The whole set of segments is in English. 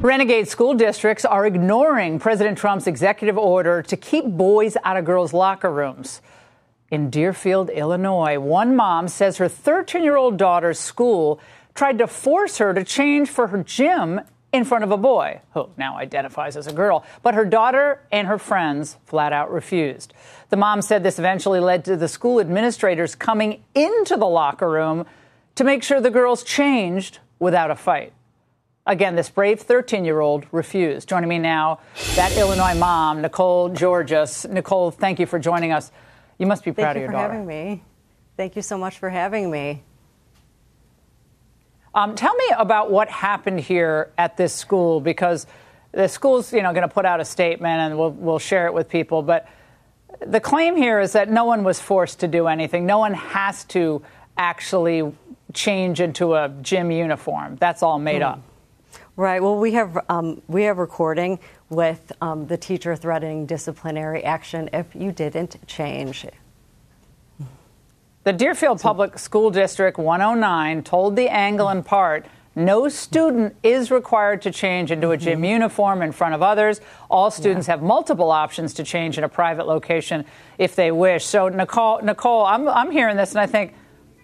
Renegade school districts are ignoring President Trump's executive order to keep boys out of girls' locker rooms. In Deerfield, Illinois, one mom says her 13-year-old daughter's school tried to force her to change for her gym in front of a boy, who now identifies as a girl. But her daughter and her friends flat out refused. The mom said this eventually led to the school administrators coming into the locker room to make sure the girls changed without a fight. Again, this brave 13-year-old refused. Joining me now, that Illinois mom, Nicole Georgas. Nicole, thank you for joining us. You must be proud of your daughter. Thank you for having me. Thank you so much for having me. Tell me about what happened here at this school, because the school's, going to put out a statement and we'll share it with people. But the claim here is that no one was forced to do anything. No one has to actually change into a gym uniform. That's all made up. Right. Well, we have recording with the teacher threatening disciplinary action if you didn't change. The Deerfield Public School District 109 told the Anglin part no student is required to change into a gym uniform in front of others. All students have multiple options to change in a private location if they wish. So, Nicole, I'm hearing this and I think,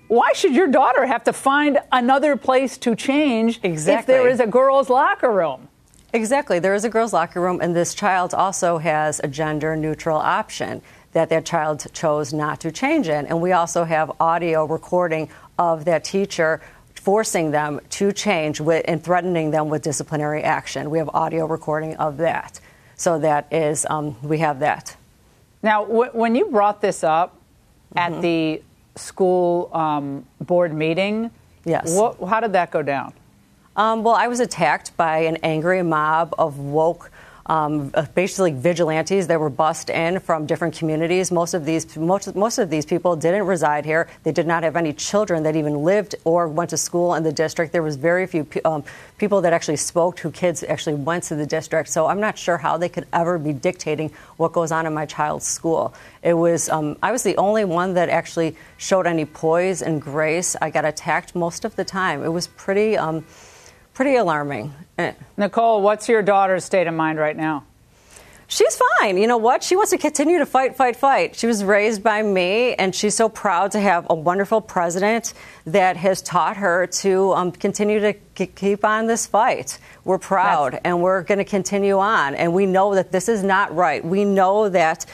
why should your daughter have to find another place to change if there is a girls' locker room? Exactly. There is a girls' locker room, and this child also has a gender-neutral option that child chose not to change in. And we also have audio recording of that teacher forcing them to change and threatening them with disciplinary action. We have audio recording of that. So that is, we have that. Now, when you brought this up at the school board meeting, yes, how did that go down? Well, I was attacked by an angry mob of woke, basically vigilantes that were bussed in from different communities. Most of these people didn't reside here. They did not have any children that even lived or went to school in the district. There was very few people that actually spoke whose kids actually went to the district. So I'm not sure how they could ever be dictating what goes on in my child's school. It was I was the only one that actually showed any poise and grace. I got attacked most of the time. It was pretty alarming. Nicole, what's your daughter's state of mind right now? She's fine. You know what? She wants to continue to fight. She was raised by me, and she's so proud to have a wonderful president that has taught her to continue to keep on this fight. We're proud, and we're going to continue on. And we know that this is not right. We know that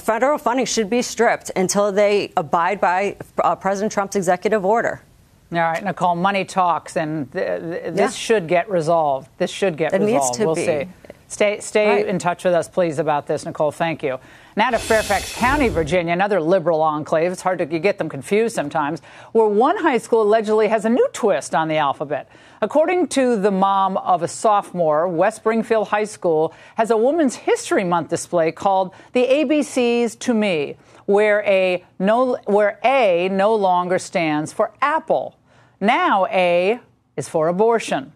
federal funding should be stripped until they abide by President Trump's executive order. All right, Nicole, money talks, and this should get resolved. This should get resolved. It needs to be. See. Stay in touch with us, please, about this, Nicole. Thank you. Now to Fairfax County, Virginia, another liberal enclave. It's hard to get them confused sometimes, where one high school allegedly has a new twist on the alphabet. According to the mom of a sophomore, West Springfield High School has a Women's History Month display called The ABCs to Me, where A no longer stands for apple. Now A is for abortion.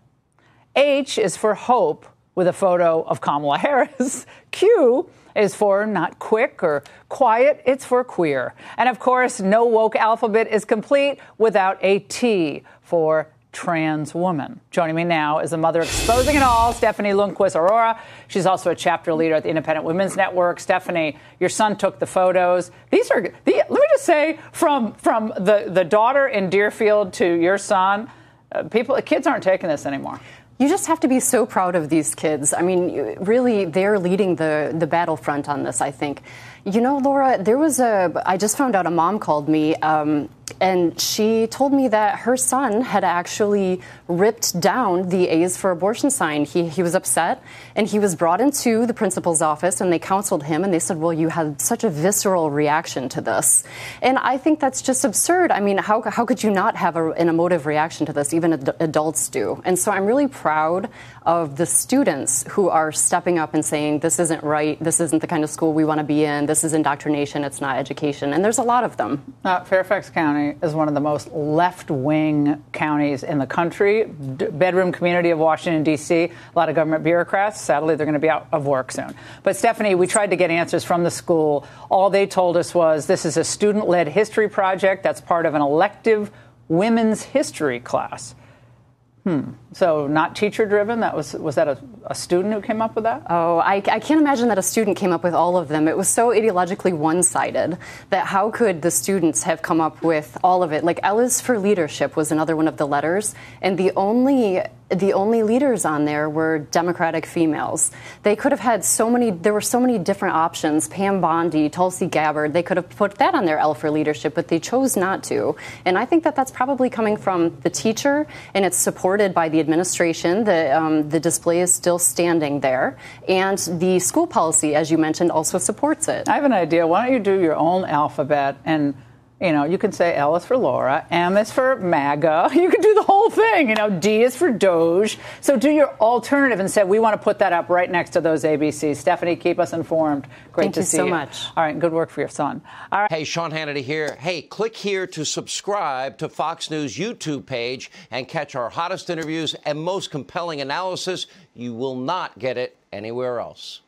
H is for hope, with a photo of Kamala Harris. Q is for not quick or quiet. It's for queer. And of course, no woke alphabet is complete without a T for trans woman. Joining me now is a mother exposing it all, Stephanie Lundquist-Arora. She's also a chapter leader at the Independent Women's Network. Stephanie, your son took the photos. These are, let me just say, from the daughter in Deerfield to your son, kids aren't taking this anymore. You just have to be so proud of these kids. I mean, really, they're leading the battlefront on this, I think. You know, Laura, I just found out a mom called me, and she told me that her son had actually ripped down the A's for abortion sign. He was upset, and he was brought into the principal's office, and they counseled him, and they said, well, you had such a visceral reaction to this. And I think that's just absurd. I mean, how could you not have an emotive reaction to this? Even adults do. And so I'm really proud of the students who are stepping up and saying, this isn't right, this isn't the kind of school we want to be in, this is indoctrination, it's not education. And there's a lot of them. Fairfax County is one of the most left-wing counties in the country, bedroom community of Washington, D.C., a lot of government bureaucrats. Sadly, they're going to be out of work soon. But, Stephanie, we tried to get answers from the school. All they told us was this is a student-led history project that's part of an elective women's history class. So not teacher-driven? Was that a student who came up with that? Oh, I can't imagine that a student came up with all of them. It was so ideologically one-sided that how could the students have come up with all of it? Like L is for leadership was another one of the letters, and the only leaders on there were Democratic females. They could have had there were so many different options. Pam Bondi, Tulsi Gabbard, they could have put that on their L for leadership, but they chose not to. And I think that that's probably coming from the teacher, and it's supported by the administration. The display is still standing there. And the school policy, as you mentioned, also supports it. I have an idea. Why don't you do your own alphabet and you can say L is for Laura, M is for MAGA. You can do the whole thing. D is for Doge. So do your alternative and say, we want to put that up right next to those ABCs. Stephanie, keep us informed. Great to see you. Thank you so much. All right, good work for your son. All right. Hey, Sean Hannity here. Hey, click here to subscribe to Fox News YouTube page and catch our hottest interviews and most compelling analysis. You will not get it anywhere else.